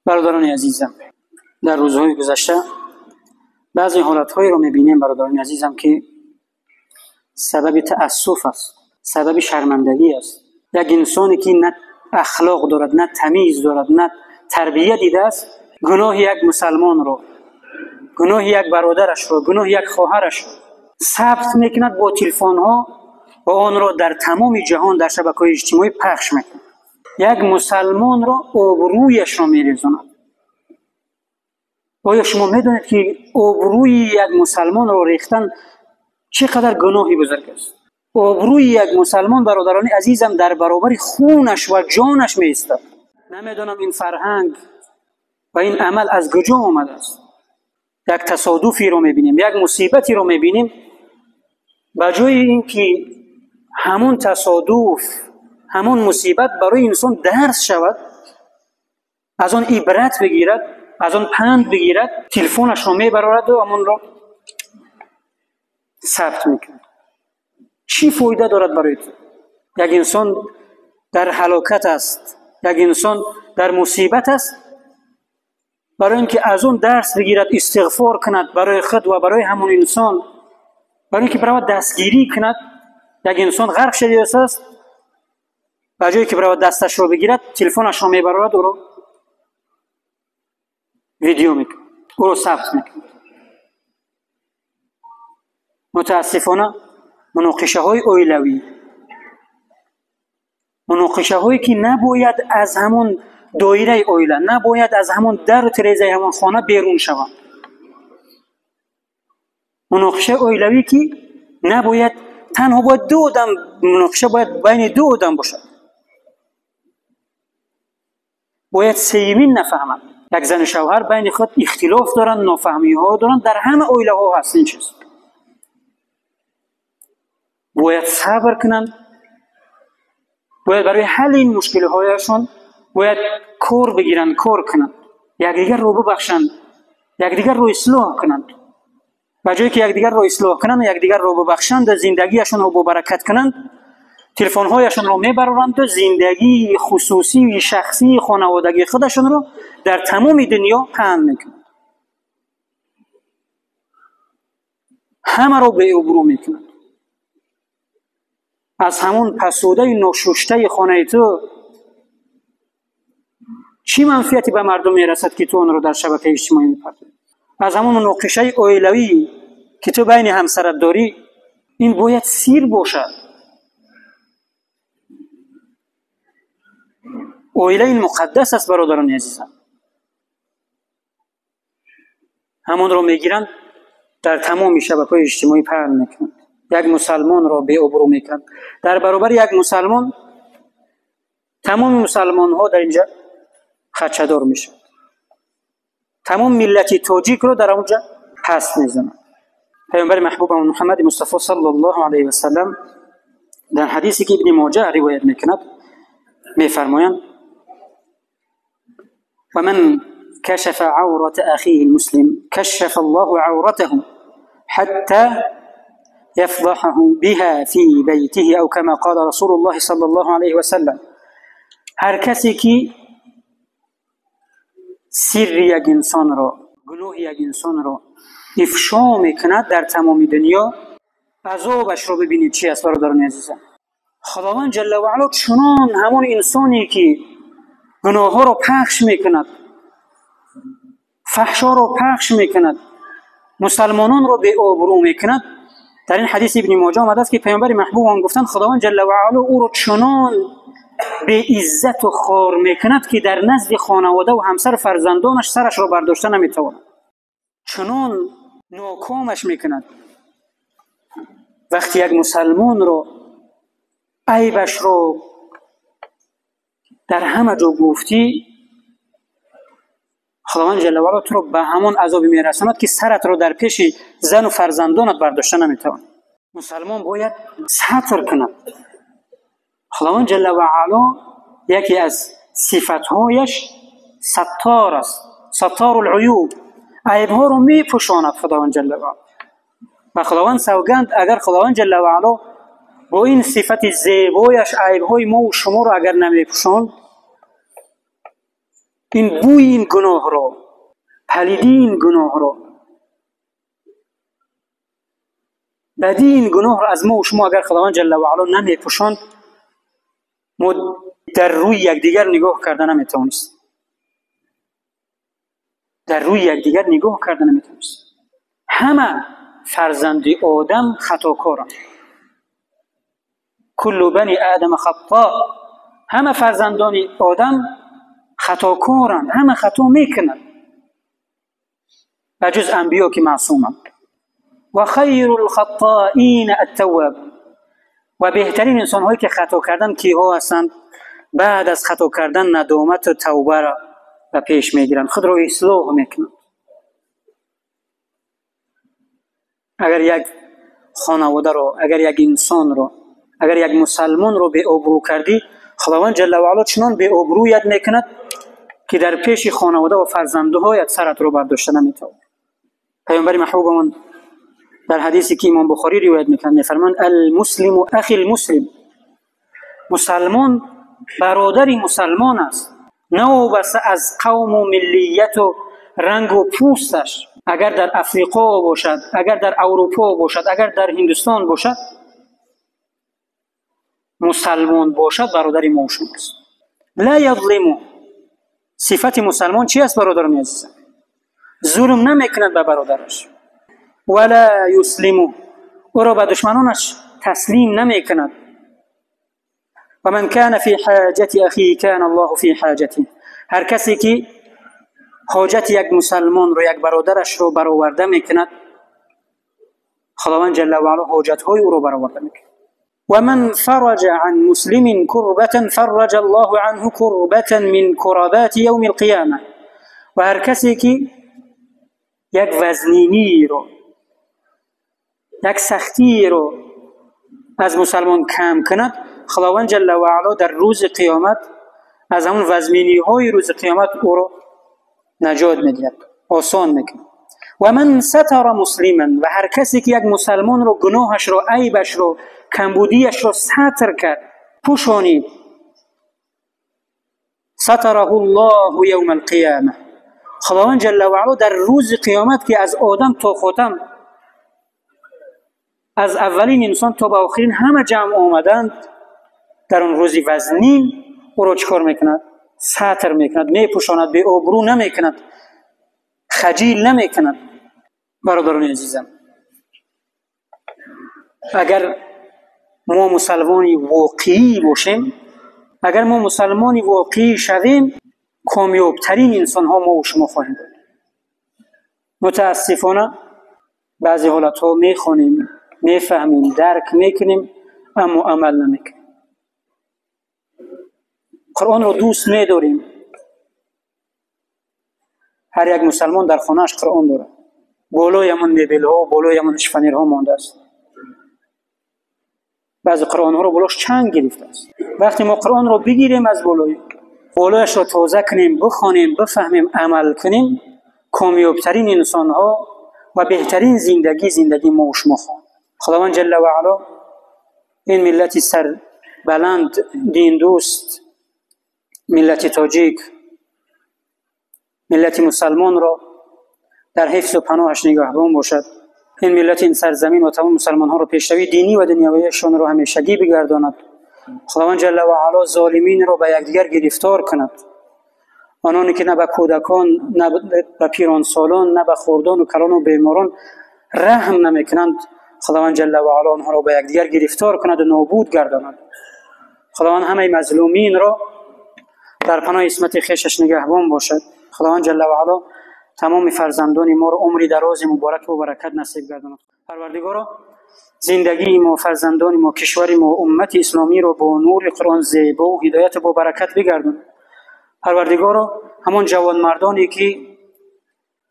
برادران عزیزم، در روزهای گذشته بعضی حالت‌هایی رو می‌بینیم برادران عزیزم که سبب تأسف است، سبب شرمندگی است. یک انسانی که نه اخلاق دارد، نه تمیز دارد، نه تربیت دیده است، گناه یک مسلمان رو، گناه یک برادرش رو، گناه یک خواهرش رو ثبت میکند با تلفن‌ها و آن را در تمام جهان در شبکه‌های اجتماعی پخش میکند. یک مسلمان را آبرویش را میریزاند. آیا شما میدونید که آبروی یک مسلمان را ریختن چقدر گناهی بزرگ است؟ آبروی یک مسلمان برادران عزیزم در برابر خونش و جانش میایستد. نمیدونم این فرهنگ و این عمل از کجا آمده است. یک تصادفی رو میبینیم، یک مصیبتی رو میبینیم، بجای اینکه همون تصادف، همون مصیبت برای انسان درس شود، از آن عبرت بگیرد، از آن پند بگیرد، تلفنش رو میبرد و همون رو ثبت میکند. چی فایده دارد برای تو؟ یک انسان در هلاکت است، یک انسان در مصیبت است، برای اینکه از اون درس بگیرد، استغفار کند برای خود و برای همون انسان، برای اینکه برای دستگیری کند. یک انسان غرق شده است، به جایی که برای دستش رو بگیرد، تلفنش رو میبرد و رو ویدیو میکند، او رو ثبت میکند. متاسفانه مناقشه های اویلوی، مناقشه هایی که نباید از همون دایره اویله، نباید از همون در و تریزه همون خانه بیرون شوند. مناقشه اویلوی که نباید تنها باید دو آدم، مناقشه باید بین دو آدم باشد، باید سیمین نفهمند. یک زن و شوهر بین خود اختلاف دارند، نافهمی ها دارند، در همه اویله ها هست این چیز. باید صبر کنند، باید برای حل این مشکل هایشان باید کار بگیرند، کار کنند، یکدیگر رو ببخشند، یکدیگر رو اصلاح کنند. به جایی که یکدیگر رو اصلاح کنند، یکدیگر رو ببخشند، زندگیشون رو برکت کنند، تلفن هایشون رو میبرند و زندگی خصوصی و شخصی خانوادگی خودشون رو در تمام دنیا پهن میکنند. همه رو به ابرو میکنند. از همون پسوده ناششته خانه تو چی منفیتی به مردم میرسد که تو اون رو در شبکه اجتماعی میپردازی؟ از همون مناقشه اویلوی که تو بین همسرت داری، این باید سیر باشد. اویله این مقدس است برادران عزیزم. همون رو میگیرند در تمام شبکه‌های اجتماعی پهن میکنند. یک مسلمان را به ابرو میکنند. در برابر یک مسلمان تمام مسلمان ها در اینجا خدشه‌دار میشن. تمام ملت تاجیک رو در اونجا پست میزنند. پیامبر محبوب محمد مصطفی صلی الله علیه و سلم در حدیثی که ابن ماجه روایت میکند میفرمایند: و من کشف عورت اخیه المسلم کشف الله عورته حتى يفضحه بها في بيته او كما قال رسول الله صلی الله علیه و سلم. هر کسی که سر یک انسان را، گناه یک انسان را افشا میکند در تمام دنیا، عذابش رو ببینید چی است برادران عزیزم. خداوند جل و علا چنان همون انسانی که گناه ها را پخش میکند، فحشا را پخش میکند، مسلمانان را به آبرو میکند، در این حدیث ابن ماجه آمده است که پیامبر محبوب هم گفتند خداوند جل و علا او را چنان به عزت و خوار میکند که در نزد خانواده و همسر فرزندانش سرش را برداشته نمیتواند. چنان ناکامش میکند. وقتی یک مسلمان رو عیبش رو در همه جا گفتی، خداوند جل و علا تو رو به همون عذابی میرساند که سرت رو در پیش زن و فرزندانت برداشته نمیتواند. مسلمان باید ستر کند. خداوند جل و علا یکی از صفتهایش ستار است، ستار العیوب، عیبها رو میپوشاند خداوند جل و علا. و خداوند سوگند اگر خداوند جل و علا با این صفت زیبایش عیبهای ما و شما رو اگر نمیپوشاند، این بوی این گناه رو، پلیدی این گناه رو، بدی این گناه رو از ما و شما اگر خداوند جل و علا نمیپوشاند، ما در روی یکدیگر نگاه کردن نمیتونست. در روی یکدیگر نگاه کردن نمیتونست. همه فرزند آدم خطاکارند. کل بنی آدم خطاء. همه فرزندان آدم خطاکارند، همه خطا میکنند بجز انبیا که معصومند. و خیر الخطائین التواب. و بهترین انسان هایی که خطا کردن کیها هستند؟ بعد از خطا کردن ندامت و توبه را به پیش میگیرند، خود را اصلاح میکنند. اگر یک خانواده رو، اگر یک انسان رو، اگر یک مسلمان رو به آبرو کردی، خداوند جل و علا چنان به آبرویت میکند که در پیش خانواده و فرزندهایت سرت رو برداشته نمیتوانی. پیامبر محبوبمون در حدیثی که امام بخاری روایت میکنه میفرماند المسلم اخی المسلم. مسلمان برادری مسلمان است، نه بس از قوم و ملیت و رنگ و پوستش. اگر در افریقا باشد، اگر در اروپا باشد، اگر در هندوستان باشد، مسلمان باشد برادری ما و شما است. لا یظلم. صفت مسلمان چی است برادران عزیزان؟ ظلم نمیکند به برادرش. ولا یسلم. او را به دشمنانش تسلیم نمیکند. و من کان فی حاجت اخیه کان الله فی حاجته. هر کسی که حاجت یک مسلمان رو، یک برادرش رو برآورده میکند، خداوند جل و علا حاجت های او رو برآورده میکند. و من فرج عن مسلم کربة فرج الله عنه کربة من کربات یوم القیامه. و هر کسی که یک وزنینی رو، یک سختی رو از مسلمان کم کند، خداوند جل و علا در روز قیامت از همون وزنینی های روز قیامت او رو نجات میدهد، آسان میکنه. و من ستر مسلما. و هر کسی که یک مسلمان رو گناهش رو، عیبش رو، کمبودیش رو ستر کرد، پوشانید، ستره الله یوم القیامه. خداوند جل و علا در روز قیامت که از آدم تا خاتم، از اولین انسان تا به آخرین همه جمع آمدند، در اون روزی وزنین او را چکار میکند؟ ستر میکند، میپوشاند، به آبرو نمیکند، خجیل نمیکند. برادران عزیزم، اگر ما مسلمانی واقعی باشیم، اگر ما مسلمانی واقعی شویم، کامیابترین انسان ها ما و شما خواهیم بود. متاسفانه بعضی حالت ها میخوانیم، میفهمیم، درک میکنیم، اما عمل نمیکنیم. قرآن رو دوست میداریم. هر یک مسلمان در خانهش قرآن داره. بالای همون میبل ها، بالای همون شفنیر ها مانده است. بعضی قرآن ها رو بالاش چنگ گرفته است. وقتی ما قرآن رو بگیریم از بالایش رو تازه کنیم، بخوانیم، بفهمیم، عمل کنیم، کامیابترین انسان ها و بهترین زندگی ما و شما خواهیم. خداوند جل و علا این ملت سر بلند، دین دوست، ملت تاجیک، ملت مسلمان را در حفظ و پناهش نگهبان باشد. این ملت، این سرزمین و تمام مسلمان ها را پیشروی دینی و دنیویشان را همیشگی بگرداند. خداوند جل و علا ظالمین را به یکدیگر گرفتار کند. آنانی که نه به کودکان، نه به پیران سالان، نه به خردان و کلان و بیماران رحم نمیکنند، خداوند جل و علا آنها را به یکدیگر گرفتار کند و نابود گرداند. خداوند همه مظلومین را در پناه عصمت خویشش نگهبان باشد. خداوند جل و علا تمام فرزندان ما را عمری دراز مبارک و برکت نصیب گرداند. پروردگارا زندگی ما، فرزندان ما، کشور ما، امت اسلامی را با نور قرآن زیبا و هدایت با برکت بگردان. پروردگارا همان جوان مردانی که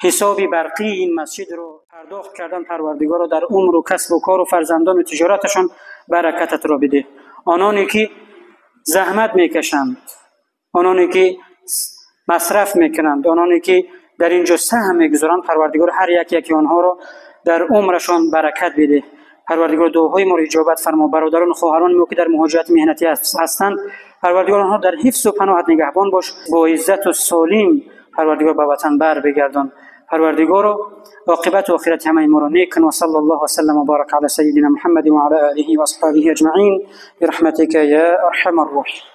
حساب برقی این مسجد رو پرداخت کردن، پروردگارا در عمر و کسب و کار و فرزندان و تجارتشان برکتت را بده. آنانی که زحمت میکشند، آنانی که مصرف میکنند، آنانی که در اینجا سهم میگذارند، پروردگار هر یکی آنها را در عمرشان برکت بده. پروردگار دعاهای ما را اجابت فرما. برادران و خواهران ما که در مهاجرت مهنتی هستند، پروردگار آنها در حفظ و پناهت نگهبان باش، با عزت و سالم پروردگار به وطن بر بگردان. پروردگار عاقبت و آخرت همه ما را نیک کن. و صلی الله و سلم و بارک علی سیدنا محمد و علی آله و اصحابه اجمعین برحمتک یا ارحم الراحمین.